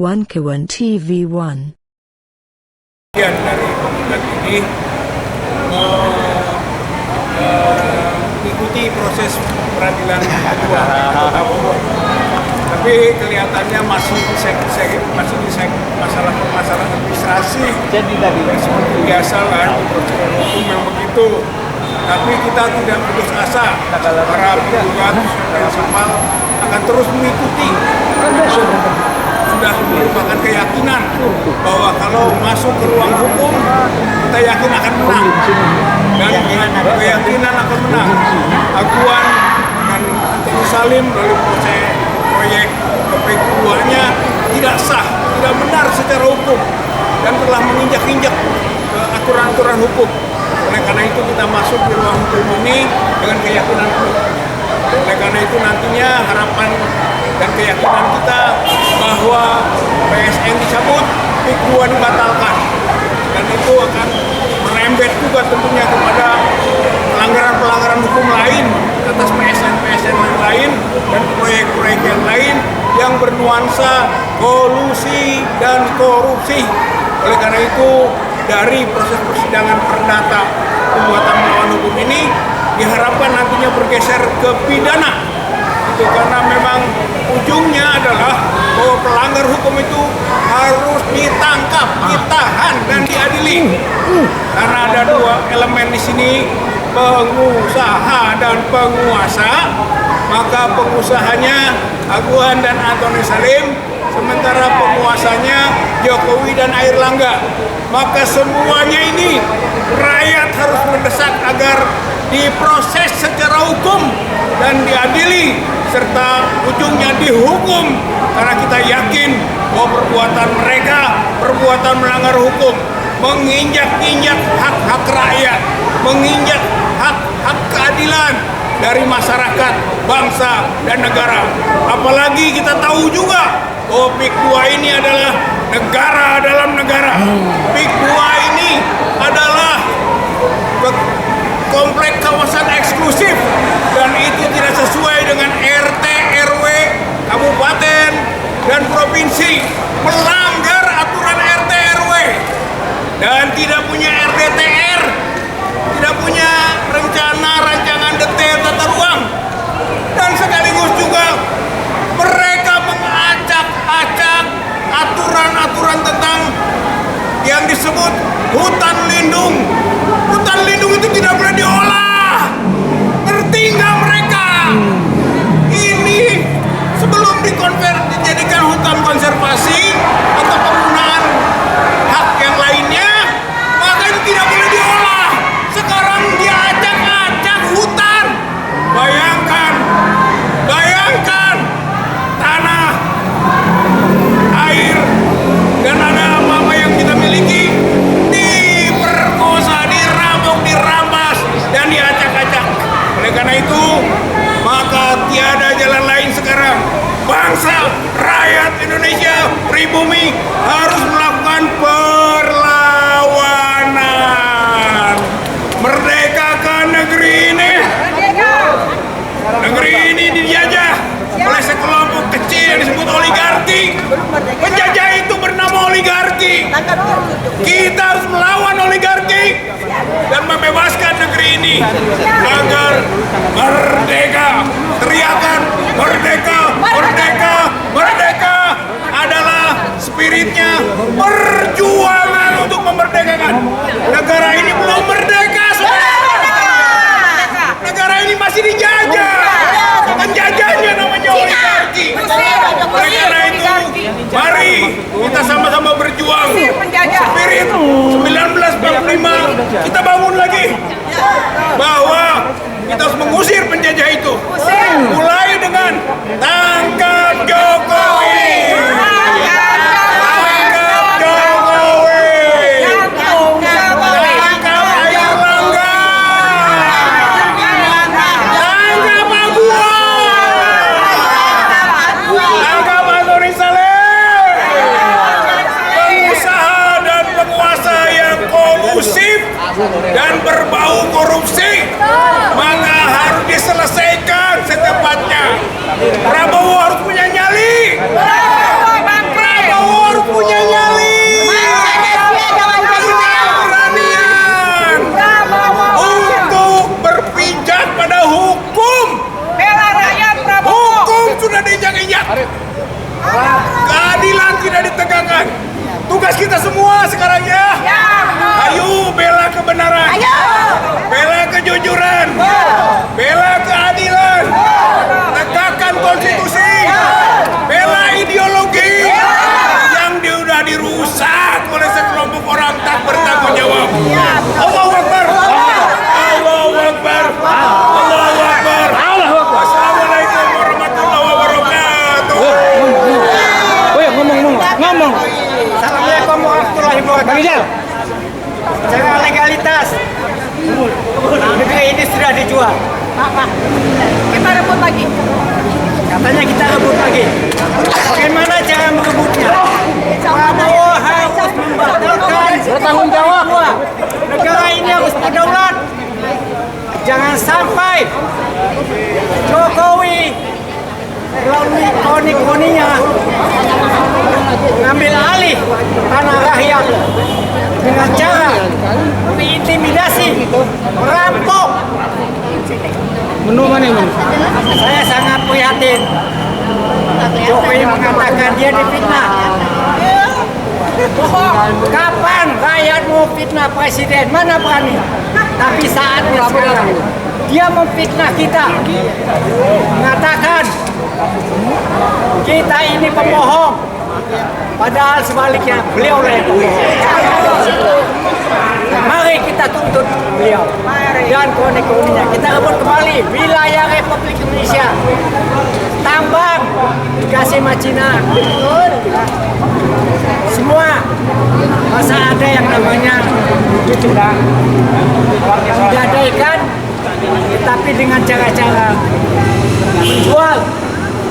Wankawan TV1. Dari penggugat ini mengikuti proses peradilan kedua, tapi kelihatannya masih di masalah administrasi. Jadi tadi seperti biasa lah, prosedur hukum yang begitu. Tapi kita tidak putus asa. Para penggugat prinsipal akan terus mengikuti. Sudah merupakan keyakinan bahwa kalau masuk ke ruang hukum kita yakin akan menang, dan keyakinan akan menang. Aguan dan Antoni Salim melalui proses proyek PP2-nya tidak sah, tidak benar secara hukum, dan telah menginjak-injak aturan-aturan hukum. Oleh karena itu kita masuk di ruang hukum ini dengan keyakinan penuh. Oleh karena itu nantinya harapan dan keyakinan kita bahwa PSN dicabut, PIK 2 dibatalkan, dan itu akan merembet juga tentunya kepada pelanggaran-pelanggaran hukum lain atas PSN yang lain dan proyek-proyek yang lain yang bernuansa kolusi dan korupsi. Oleh karena itu dari proses persidangan perdata pembuatan melawan hukum ini diharapkan nantinya bergeser ke pidana. Itu karena memang ujungnya adalah bahwa pelanggar hukum itu harus ditangkap, ditahan, dan diadili. Karena ada dua elemen di sini, pengusaha dan penguasa. Maka pengusahanya Aguan dan Antoni Salim, sementara penguasanya Jokowi dan Airlangga. Maka semuanya ini rakyat harus mendesak agar diproses secara hukum dan diadili, serta ujungnya dihukum, karena kita yakin bahwa perbuatan mereka perbuatan melanggar hukum, menginjak-injak hak-hak rakyat, menginjak hak-hak keadilan dari masyarakat, bangsa, dan negara. Apalagi kita tahu juga bahwa PIK 2 ini adalah negara dalam negara. PIK 2 ini adalah komplek kawasan eksklusif, dan itu tidak sesuai dengan RT, RW, kabupaten, dan provinsi, melanggar aturan RT, RW, dan tidak punya RDTR, tidak punya rancangan detail tata ruang, dan sekaligus juga mereka mengacak-acak aturan-aturan tentang yang disebut hutan lindung. Hutan lindung itu tidak boleh diolah. Ngerti nggak mereka? Ini sebelum dijadikan hutan konservasi atau penggunaan hak yang lainnya, maka itu tidak boleh diolah. Sekarang diacak-acak hutan. Bayangkan tanah, air, dan ada apa-apa yang kita miliki diperkosa, dirampok, dirampas, dan diacak-acak. Oleh karena itu, maka tiada jalan lain sekarang. Bangsa, rakyat Indonesia, pribumi harus melakukan perlawanan. Merdekakan negeri ini. Negeri ini dijajah oleh sekelompok kecil yang disebut oligarki. Penjajah itu bernama oligarki. Kita harus melawan oligarki dan membebaskan negeri ini agar merdeka. Teriakan merdeka, merdeka, merdeka adalah spiritnya perjuangan untuk memerdekakan. Negara ini belum merdeka, negara ini masih dijajah. Penjajahnya namanya oligarki. Oleh karena itu, mari kita sama-sama berjuang. Spirit 1945 kita bangun lagi, bahwa kita harus mengusir penjajah itu. Mulai dengan tangkap Jokowi. Dan berbau korupsi, maka harus diselesaikan secepatnya. Prabowo harus punya nyali. Rijal. Secara legalitas negeri ini sudah dijual. Kita rebut lagi. Katanya kita rebut lagi. Bagaimana cara merebutnya? Prabowo harus membatalkan Bertanggung jawab. negara ini harus berdaulat. Jangan sampai Jokowi melalui koni-koninya mengambil alih tanah rakyat dengan cara mengintimidasi, merampok. Menu mana yang Saya sangat prihatin. Jokowi mengatakan dia difitnah. Kapan rakyat mau fitnah presiden? Mana berani? Tapi saatnya sekarang dia memfitnah kita, mengatakan kita ini pembohong, padahal sebaliknya beliau yang pembohong. Mari kita tuntut beliau dan koni-koninya. Kita rebut kembali wilayah Republik Indonesia. Tambang dikasih sama Cina. Semua masa ada yang namanya digadaikan, tapi dengan cara-cara menjual.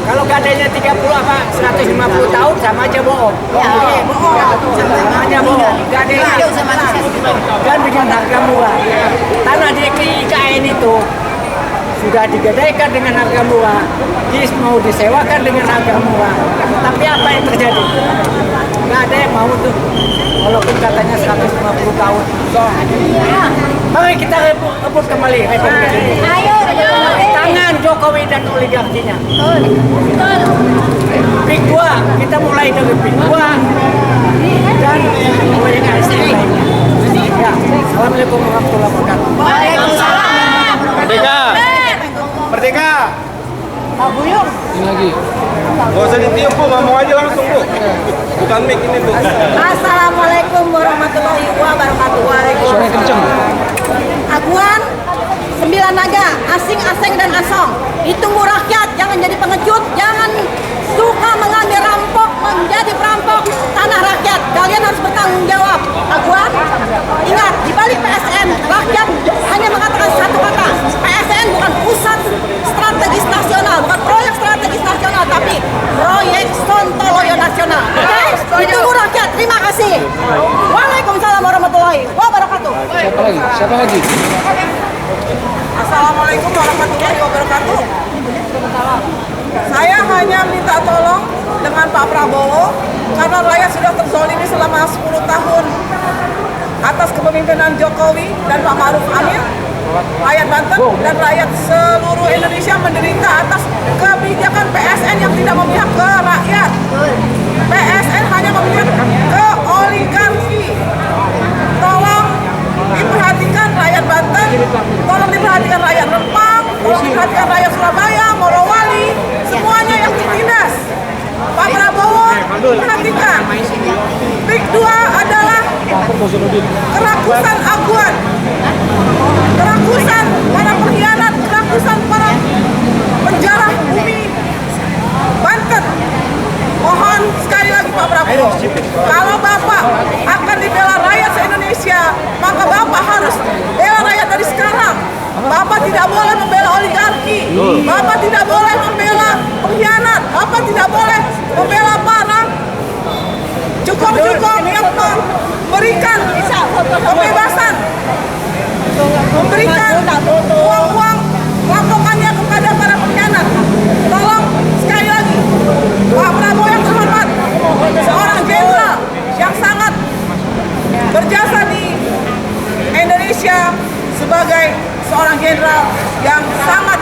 Kalau gadainya 30 apa 150 tahun sama aja bohong. Sama aja bohong. Gadainya dan dengan harga murah. Tanah di IKN itu sudah digadaikan dengan harga murah, mau disewakan dengan harga murah. Tapi apa yang terjadi? Nggak ada yang mau tuh, walaupun katanya 150 tahun. Mari kita rebut kembali Republik Indonesia. Tangan Jokowi dan oligarkinya. Big 2, kita mulai dari Big 2 dan proyek ASN lainnya. Ya, Assalamualaikum warahmatullahi wabarakatuh. Waalaikumsalam. Merdeka. Merdeka. Ini lagi. Gak usah ditiup, Bu. Ngomong aja langsung, Bu. Bukan mic ini, Bu. Assalamualaikum warahmatullahi wabarakatuh. Suara kenceng. Aguan 9 naga, asing, aseng, dan asong. Ditunggu rakyat, jangan jadi pengecut, jangan suka mengambil rampok, menjadi perampok tanah rakyat. Kalian harus bertanggung jawab. Aguan, ingat, di balik PSN, rakyat hanya mengatakan satu kata. PSN bukan pusat strategis nasional, bukan proyek strategis nasional, tapi proyek Sontoloyo nasional. Oke? Ditunggu rakyat. Terima kasih. Waalaikumsalam warahmatullahi wabarakatuh. Siapa lagi? Siapa lagi? Assalamualaikum warahmatullahi wabarakatuh. Saya hanya minta tolong dengan Pak Prabowo karena rakyat sudah terzolimi selama 10 tahun atas kepemimpinan Jokowi dan Pak Ma'ruf Amin. Rakyat Banten dan rakyat seluruh Indonesia menderita atas kebijakan PSN yang tidak memihak ke rakyat. PSN hanya memihak ke oligarki. Tolong diperhatikan rakyat Banten, tolong diperhatikan rakyat Rempang, tolong diperhatikan rakyat Surabaya, Morowali, semuanya yang ditindas. Pak Prabowo, perhatikan. Big 2 adalah kerakusan aguan, kerakusan para pengkhianat, kerakusan para penjara bumi Banten. Mohon sekali lagi Pak Prabowo, kalau Bapak akan dibela rakyat se-Indonesia, maka Bapak harus bela rakyat dari sekarang. Bapak tidak boleh membela oligarki, Bapak tidak boleh membela pengkhianat, Bapak tidak boleh membela para cukong-cukong yang memberikan kebebasan, memberikan uang-uang rampokannya kepada para pengkhianat. Tolong sekali lagi, Pak Prabowo yang terhormat, seorang jenderal yang sangat berjasa di Indonesia sebagai seorang jenderal yang sangat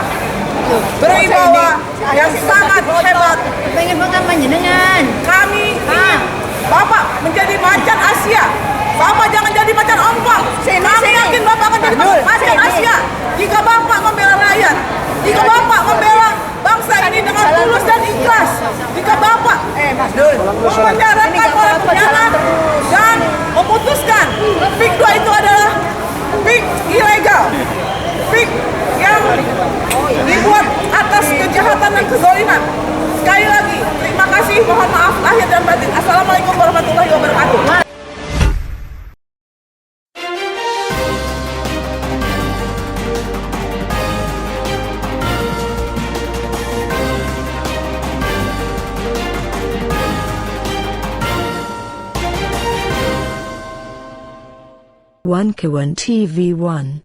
berwibawa, yang sangat hebat. Pengen makan panjenengan. Kami ingin Bapak menjadi macan Asia. Bapak jangan jadi macan ompong. Kami yakin Bapak akan jadi macan Asia jika Bapak membela rakyat, jika Bapak membela bangsa ini dengan tulus dan ikhlas, jika Bapak memenjarakan para pengkhianat dan memutuskan Big 2 itu adalah Big ilegal, Big yang dibuat atas kejahatan dan kezaliman. Sekali lagi, terima kasih, mohon maaf lahir dan batin. Assalamualaikum warahmatullahi wabarakatuh. One Kewan TV 1.